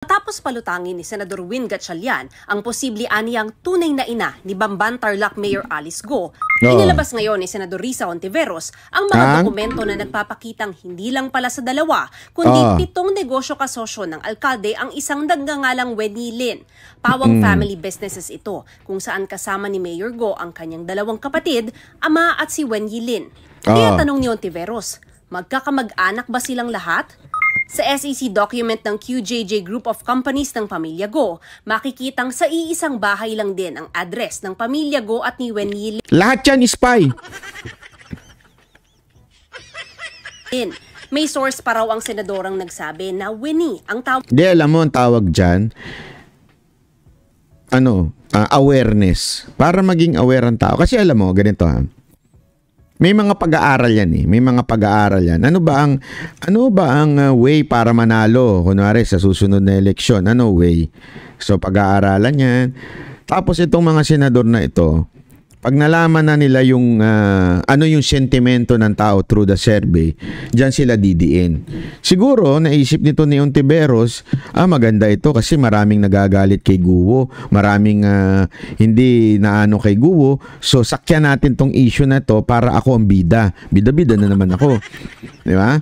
Matapos palutangin ni Senador Win Gatchalian ang posible aniyang tunay na ina ni Bamban Tarlac Mayor Alice Go, inilabas ngayon ni Senador Risa Hontiveros ang mga dokumento na nagpapakitang hindi lang pala sa dalawa, kundi 7 negosyo kasosyo ng alkalde ang isang nagngangalang Wenny Lin. Pawang family businesses ito, kung saan kasama ni Mayor Go ang kanyang 2 kapatid, ama at si Wenny Lin. Kaya tanong ni Hontiveros, magkakamag-anak ba silang lahat? Sa SEC document ng QJJ Group of Companies ng Pamilya Go, makikitang sa iisang bahay lang din ang address ng Pamilya Go at ni Wenny Lin. Lahat yan spy. May source pa raw ang senadorang nagsabi na Winnie ang tawag. Di, alam mo ang tawag dyan? Awareness. Para maging aware ang tao. Kasi alam mo, ganito ha. May mga pag-aaral yan eh. May mga pag-aaral yan. Ano ba ang way para manalo? Kunwari sa susunod na eleksyon, ano way? So pag-aaralan yan. Tapos itong mga senador na ito, pag nalaman na nila yung ano yung sentimento ng tao through the survey, diyan sila didiin. Siguro naisip nito ni Hontiveros, maganda ito kasi maraming nagagalit kay Guo, maraming hindi naano kay Guo. So sakyan natin tong issue na to para ako ang bida. Bida-bida na naman ako. Di ba?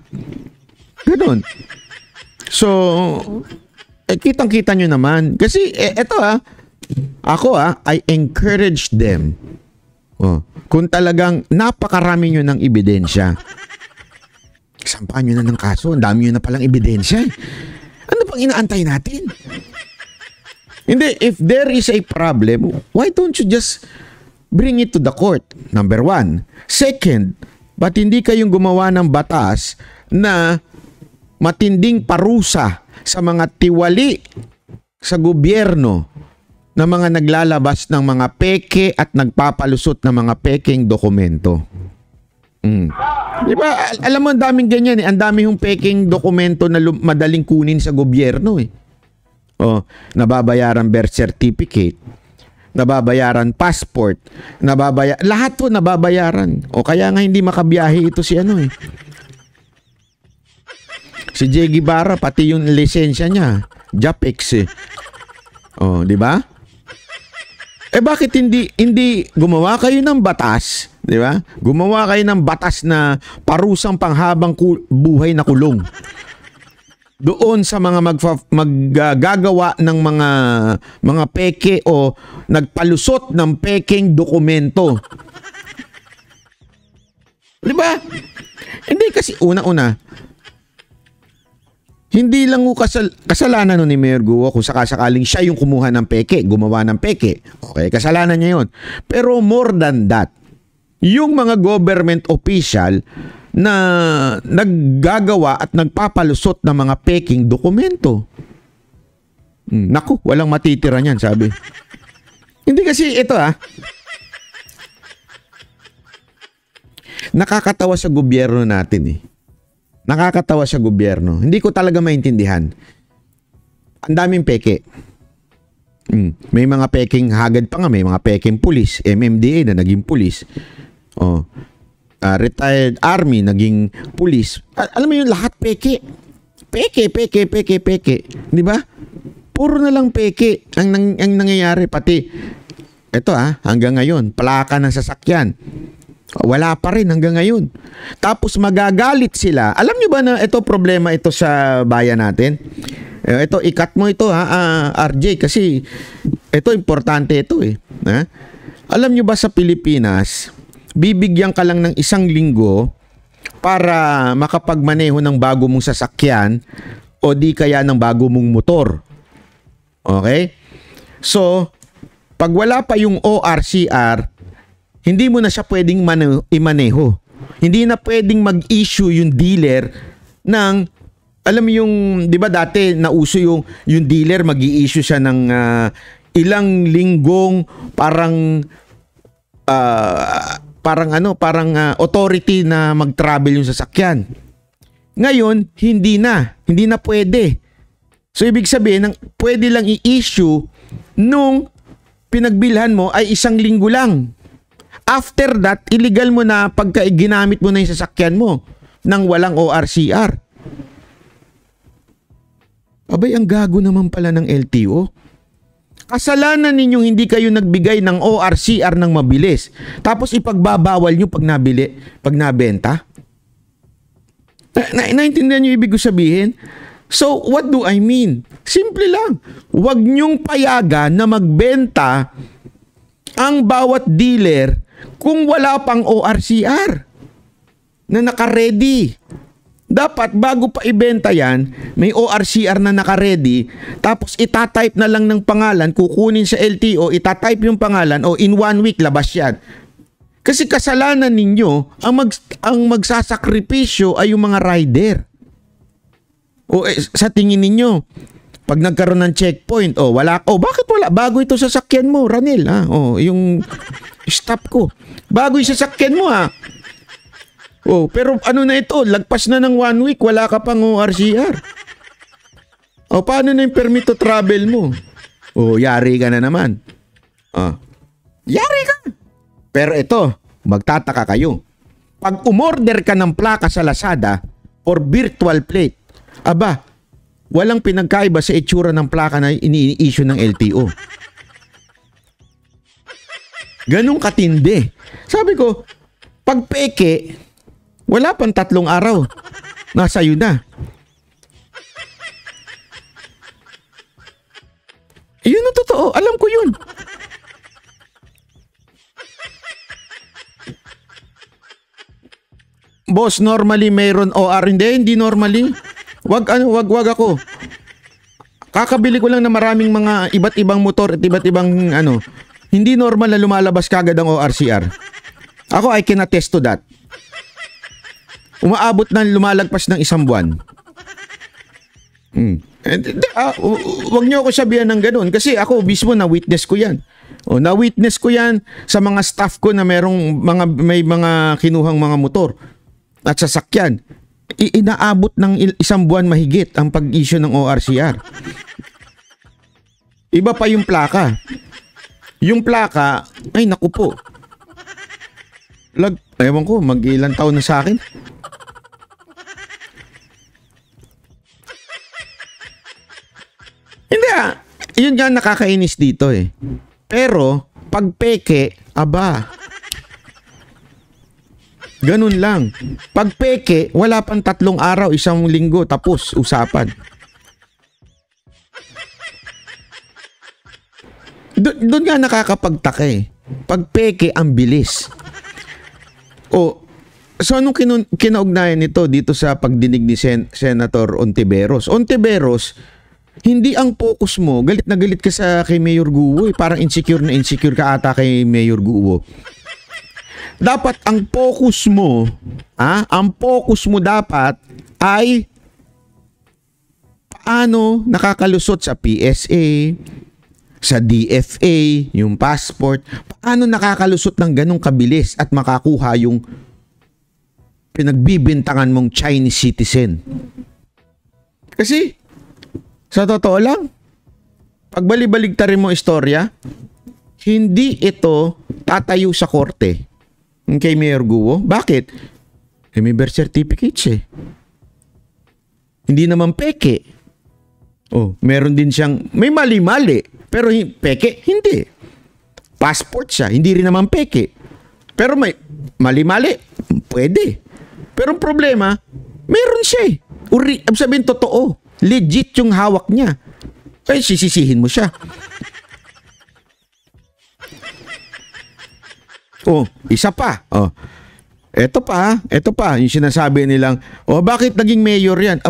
Ganun. So kitang-kita nyo naman. Kasi eto I encourage them. Kung talagang napakarami nyo ng ebidensya, sampahan nyo na ng kaso, ang dami nyo na palang ebidensya. Ano pang inaantay natin? Hindi, if there is a problem, why don't you just bring it to the court? Number 1. Second, ba't hindi kayong gumawa ng batas na matinding parusa sa mga tiwali sa gobyerno na mga naglalabas ng mga peke at nagpapalusot ng mga pekeng dokumento. Di ba? Alam mo, ang daming ganyan eh. Ang daming yung pekeng dokumento na madaling kunin sa gobyerno eh. Nababayaran birth certificate, nababayaran passport, lahat to nababayaran. O kaya nga hindi makabiyahe ito si si J. Guevara, pati yung lisensya niya, JAPEX eh. Di ba? Bakit hindi gumawa kayo ng batas, di ba? Gumawa kayo ng batas na parusang panghabang buhay na kulong. Doon sa mga maggagawa ng mga peke o nagpalusot ng pekeng dokumento. Di ba? Hindi kasi una-una, hindi lang kasalanan ni Mayor Guo kung sakasakaling siya yung kumuha ng peke, gumawa ng peke. Okay, kasalanan niya yun. Pero more than that, yung mga government official na naggagawa at nagpapalusot ng mga peking dokumento. Naku, walang matitira niyan, sabi. Hindi kasi ito nakakatawa sa gobyerno natin eh. Nakakatawa sa gobyerno. Hindi ko talaga maintindihan. Ang daming peke. May mga peking hagad pa nga. May mga peking pulis. MMDA na naging pulis. Retired army naging pulis. Alam mo yun, lahat peke. Peke. Di ba? Puro na lang peke ang nangyayari. Pati, ito hanggang ngayon, plaka ng sasakyan. Wala pa rin hanggang ngayon. Tapos magagalit sila. Alam niyo ba na ito problema ito sa bayan natin? Ito, ikat mo ito RJ, kasi ito importante ito eh. Alam niyo ba sa Pilipinas, bibigyan ka lang ng 1 linggo para makapagmaneho ng bago mong sasakyan o di kaya ng bago mong motor. Okay? So, pag wala pa yung ORCR, hindi mo na siya pwedeng imaneho. Hindi na pwedeng mag-issue yung dealer ng, alam mo yung, di ba dati nauso yung dealer mag-i-issue siya ng ilang linggong parang authority na mag-travel yung sasakyan. Ngayon, hindi na pwede. So ibig sabihin, pwede lang i-issue nung pinagbilhan mo ay 1 linggo lang. After that, illegal mo na pagka ginamit mo na yung sasakyan mo nang walang ORCR. Abay, ang gago naman pala ng LTO. Kasalanan ninyong hindi kayo nagbigay ng ORCR ng mabilis. Tapos ipagbabawal nyo pag nabenta. Naintindihan nyo ibig ko sabihin? So, what do I mean? Simple lang. Huwag nyong payagan na magbenta ang bawat dealer kung wala pang ORCR na naka-ready. Dapat bago pa ibenta yan, may ORCR na naka-ready, tapos itatype na lang ng pangalan, kukunin sa LTO, itatype yung pangalan, o in 1 week labas yan. Kasi kasalanan ninyo, ang magsasakripisyo ay yung mga rider. O sa tingin ninyo, pag nagkaroon ng checkpoint, bakit wala? Bago ito sasakyan mo, Ranil, ha? Yung stop ko. Bago yung sasakyan mo, ha? Pero ano na ito? Lagpas na ng 1 week, wala ka pang ORCR. Paano na yung permit to travel mo? Yari ka na naman. Yari ka! Pero ito, magtataka kayo. Pag umorder ka ng plaka sa Lazada or virtual plate, walang pinagkaiba sa itsura ng plaka na ini-issue ng LTO. Ganun katindi. Sabi ko, pag peke, wala pang 3 araw. Nasa iyo na. Yun ang totoo. Alam ko yun. Boss, normally mayroon OR. Hindi normally. Wag ako. Kakabili ko lang na maraming mga iba't ibang motor at iba't ibang Hindi normal na lumalabas kagad ang ORCR. Ako, I can attest to that. Umaabot na lumalagpas ng 1 buwan. Wag niyo ako sabihan ng ganun kasi ako mismo na-witness ko yan. Na-witness ko yan sa mga staff ko na may mga kinuhang mga motor at sasakyan. Inaabot ng 1 buwan mahigit ang pag-issue ng ORCR. Iba pa yung plaka. Yung plaka, ay naku po. Ewan ko, mag-ilang taon na sa akin. Hindi yun nga nakakainis dito eh. Pero, pag peke, ganun lang. Pag peke, wala pang 3 araw, 1 linggo, tapos usapan. Doon nga nakakapagtaka eh. Pag peke, ang bilis. So anong kinaugnayan nito dito sa pagdinig ni Senator Ontiveros? Ontiveros, hindi ang focus mo, galit na galit ka kay Mayor Guo, parang insecure na insecure ka ata kay Mayor Guo. Dapat ang focus mo, dapat ay paano nakakalusot sa PSA, sa DFA, yung passport, paano nakakalusot ng ganong kabilis at makakuha yung pinagbibintangan mong Chinese citizen. Kasi sa totoo lang, pag balibaligtarin mo istorya, hindi ito tatayo sa korte kay Mayor Guo. Bakit? May birth certificates eh. Hindi naman peke. Meron din siyang, may mali-mali, pero peke, hindi. Passport siya, hindi rin naman peke. Pero may mali-mali, pwede. Pero ang problema, meron siya eh. Sabihin totoo. Legit yung hawak niya. Ay, sisisihin mo siya. Isa pa. Ito pa. Yung sinasabi nilang, bakit naging mayor yan?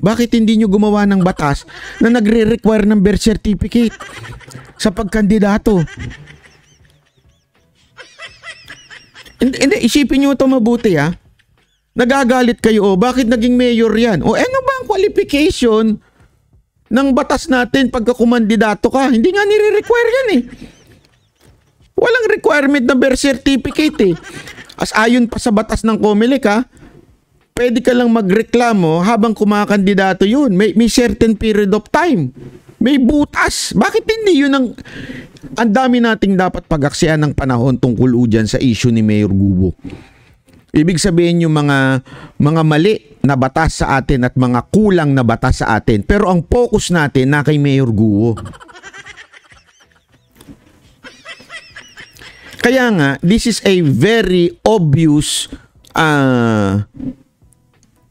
Bakit hindi nyo gumawa ng batas na nagre-require ng birth certificate sa pagkandidato? Hindi, isipin nyo ito mabuti ha. Nagagalit kayo, bakit naging mayor yan? Ano ba ang qualification ng batas natin pagka kumandidato ka? Hindi nga nire-require yan eh. Walang requirement na birth certificate eh. As ayon pa sa batas ng COMELEC pwede ka lang magreklamo habang kumakandidato yun. May certain period of time. May butas. Bakit hindi yun ang dami nating dapat pag-aksyan ng panahon tungkol dyan sa issue ni Mayor Guo? Ibig sabihin yung mga mali na batas sa atin at mga kulang na batas sa atin. Pero ang focus natin na kay Mayor Guo. Kaya nga, this is a very obvious,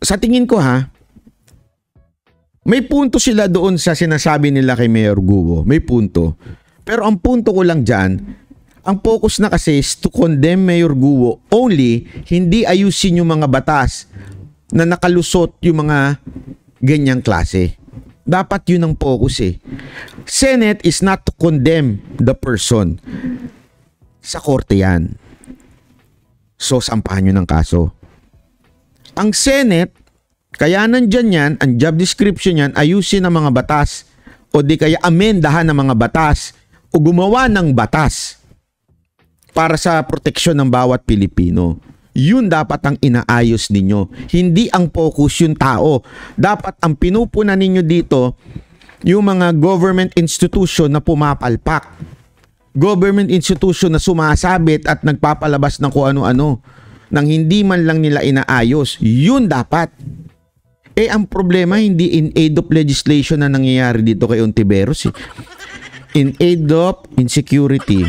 sa tingin ko may punto sila doon sa sinasabi nila kay Mayor Guo. May punto. Pero ang punto ko lang dyan, ang focus na kasi is to condemn Mayor Guo only, hindi ayusin yung mga batas na nakalusot yung mga ganyang klase. Dapat yun ang focus eh. Senate is not to condemn the person. Sa korte yan. So, sampahan nyo ng kaso. Ang Senate, kaya nandyan yan, ang job description yan, ayusin ang mga batas o di kaya amendahan ng mga batas o gumawa ng batas para sa proteksyon ng bawat Pilipino. Yun dapat ang inaayos ninyo. Hindi ang focus yung tao. Dapat ang pinupunan ninyo dito yung mga government institution na pumapalpak. Government institution na sumasabit at nagpapalabas ng kung ano-ano nang hindi man lang nila inaayos. Yun dapat. Ang problema hindi in aid of legislation na nangyayari dito kay Ontiveros. In aid of insecurity.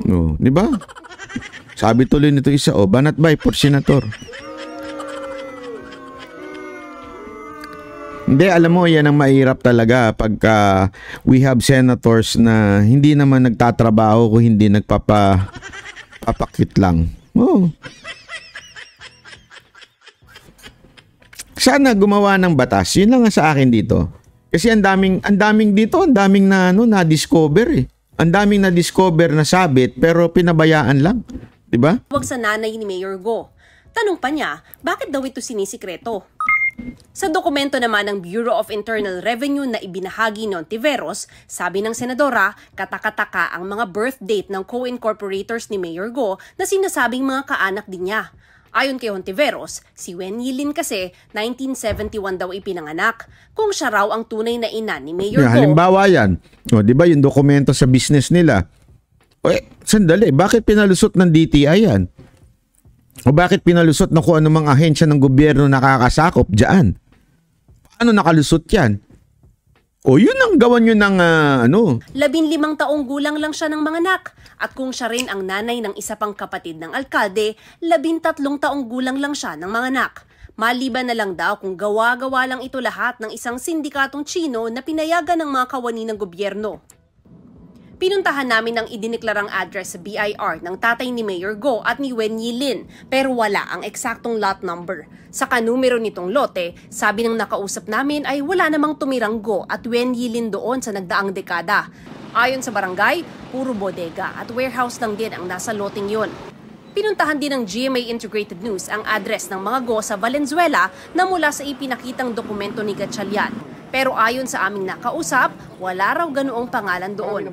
No, di ba? Sabi tuloy nito isa, banat bay for senator. Hindi, alam mo, yan ang mahirap talaga pagka we have senators na hindi naman nagtatrabaho kung hindi nagpapakit lang. Sana gumawa ng batas. Yun lang sa akin dito. Kasi ang daming dito, ang daming na-discover eh. Ang daming na-discover na sabit pero pinabayaan lang. Diba? Huwag sa nanay ni Mayor Go. Tanong pa niya, bakit daw ito sinisikreto? Sa dokumento naman ng Bureau of Internal Revenue na ibinahagi ni Ontiveros, sabi ng senadora, katakataka ang mga birth date ng co-incorporators ni Mayor Go na sinasabing mga kaanak din niya. Ayon kay Ontiveros, si Wen Yilin kasi 1971 daw ipinanganak, kung siya raw ang tunay na ina ni Mayor Go. Halimbawa yan, di ba yung dokumento sa business nila? Sandali, bakit pinalusot ng DTI yan? O bakit pinalusot na kung anumang ahensya ng gobyerno nakakasakop dyan? Paano nakalusot yan? O yun ang gawan nyo ng 15 taong gulang lang siya ng mga anak. At kung siya rin ang nanay ng isa pang kapatid ng alkalde, 13 taong gulang lang siya ng mga anak. Maliban na lang daw kung gawa-gawa lang ito lahat ng isang sindikatong Chino na pinayagan ng mga kawani ng gobyerno. Pinuntahan namin ang idineklarang address sa BIR ng tatay ni Mayor Go at ni Wen Yilin, pero wala ang eksaktong lot number. Sa kanumero nitong lote, sabi ng nakausap namin ay wala namang tumirang Go at Wen Yilin doon sa nagdaang dekada. Ayon sa barangay, puro bodega at warehouse lang din ang nasa loteng yon. Pinuntahan din ng GMA Integrated News ang address ng mga Go sa Valenzuela na mula sa ipinakitang dokumento ni Gatchalian. Pero ayon sa aming nakausap, wala raw ganoong pangalan doon.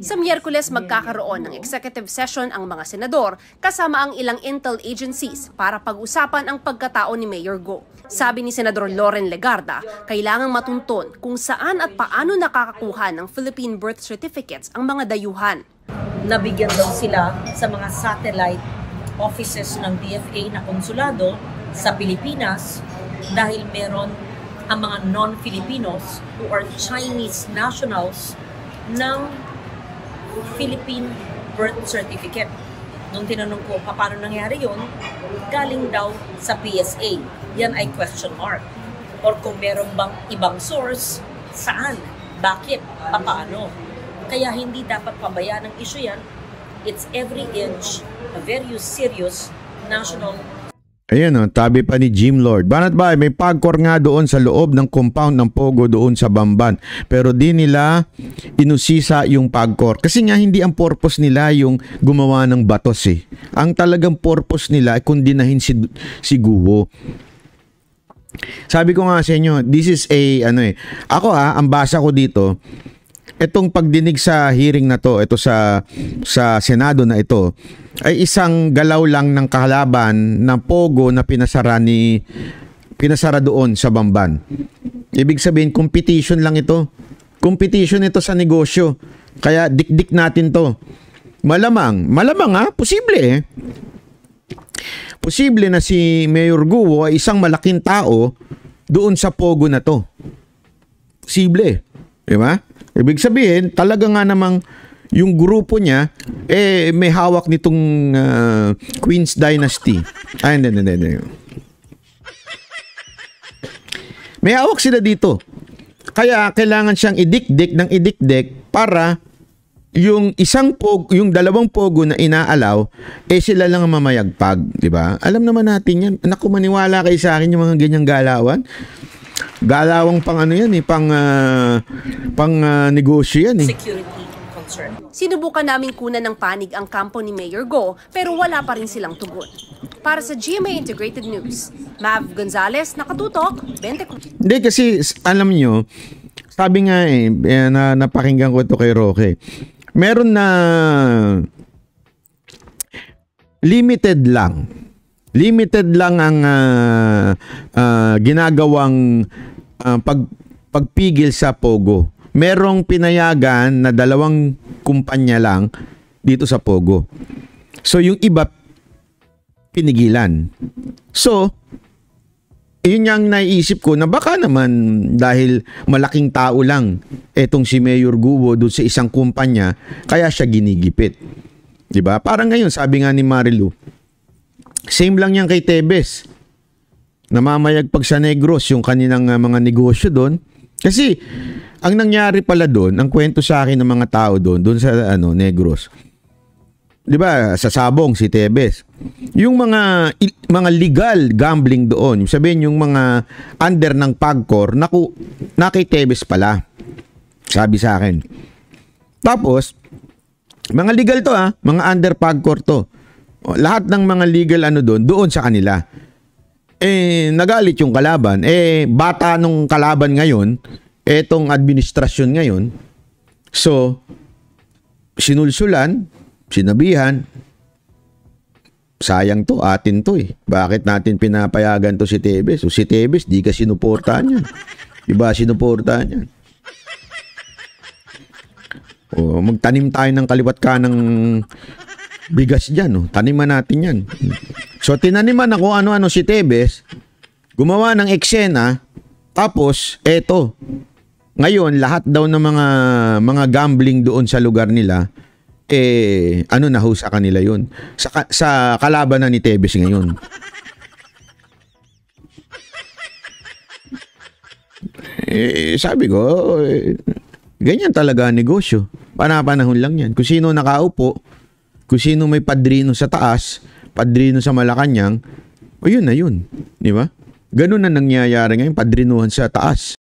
Sa Miyerkules magkakaroon ng executive session ang mga senador kasama ang ilang intel agencies para pag-usapan ang pagkatao ni Mayor Go. Sabi ni Senador Loren Legarda, kailangang matunton kung saan at paano nakakakuha ng Philippine birth certificates ang mga dayuhan. Nabigyan daw sila sa mga satellite offices ng DFA na konsulado sa Pilipinas dahil meron ang mga non-Filipinos who are Chinese nationals ng Philippine birth certificate. Nung tinanong ko paano nangyari yun, galing daw sa PSA. Yan ay question mark. Or kung meron bang ibang source, saan? Bakit? Paano? Kaya hindi dapat pabayaan ng issue yan. It's every inch a very serious national. Ayan tabi pa ni Jim Lord. Banat ba, may pagkor nga doon sa loob ng compound ng Pogo doon sa Bamban. Pero di nila inusisa yung pagkor. Kasi nga hindi ang purpose nila yung gumawa ng batos eh. Ang talagang purpose nila ay kundinahin si Guo. Sabi ko nga sa inyo, this is a Ako ang basa ko dito, itong pagdinig sa hearing na to, ito sa Senado na ito, ay isang galaw lang ng kalaban ng Pogo na pinasara doon sa Bamban. Ibig sabihin, competition lang ito. Competition ito sa negosyo. Kaya dikdik natin to. Malamang posible eh. Posible na si Mayor Guo ay isang malaking tao doon sa pogo na to. Posible. Di ba? Ibig sabihin, talaga nga namang yung grupo niya, may hawak nitong Queen's Dynasty. Ay, hindi. May hawak sila dito. Kaya kailangan siyang idikdik para yung yung dalawang pogo na inaalaw, sila lang ang mamayagpag, di ba? Alam naman natin yan. Naku, maniwala kayo sa akin yung mga ganyang galawan. Galawang pang ano yan pang negosyo yan Security concern. Sinubukan naming kunan ng panig ang kampo ni Mayor Go pero wala pa rin silang tugon. Para sa GMA Integrated News, Mav Gonzalez, nakatutok, 24. Hindi kasi, alam nyo, sabi nga na napakinggan ko ito kay Roque, meron na limited lang ang ginagawang pagpigil sa Pogo. Merong pinayagan na 2 kumpanya lang dito sa Pogo. So yung iba pinigilan. So yun yung naiisip ko na baka naman dahil malaking tao lang etong si Mayor Guo doon sa isang kumpanya, kaya siya ginigipit. 'Di ba? Parang ngayon, sabi nga ni Marilu, same lang yan kay Tebes. Namamayagpag sa Negros yung kanilang mga negosyo doon. Kasi ang nangyari pala doon, ang kwento sa akin ng mga tao doon sa Negros. 'Di ba? Sa Sabong si Tebes. Yung mga legal gambling doon, sabihin yung mga under ng PAGCOR, na kay Tebes pala. Sabi sa akin. Tapos mga legal to mga under PAGCOR to. Lahat ng mga legal doon sa kanila. Nagalit yung kalaban. Bata nung kalaban ngayon, etong administrasyon ngayon. So, sinulsulan, sinabihan, sayang to, atin to Bakit natin pinapayagan to si Tebes? O si Tebes, di ka sinuportahan yan. Diba sinuportahan yan? O, magtanim tayo ng kaliwat kanang bigas dyan. Taniman natin yan. So, tinaniman ako ano-ano si Tebes, gumawa ng eksena, tapos, eto, ngayon, lahat daw ng mga gambling doon sa lugar nila, na ho sa kanila yun. Sa kalaban na ni Tebes ngayon. Sabi ko, ganyan talaga ang negosyo. Panapanahon lang yan. Kung sino nakaupo, kung sino may padrino sa taas, padrino sa Malacanang, yun na yun. Di ba? Ganun na nangyayari ngayon, padrinuhan sa taas.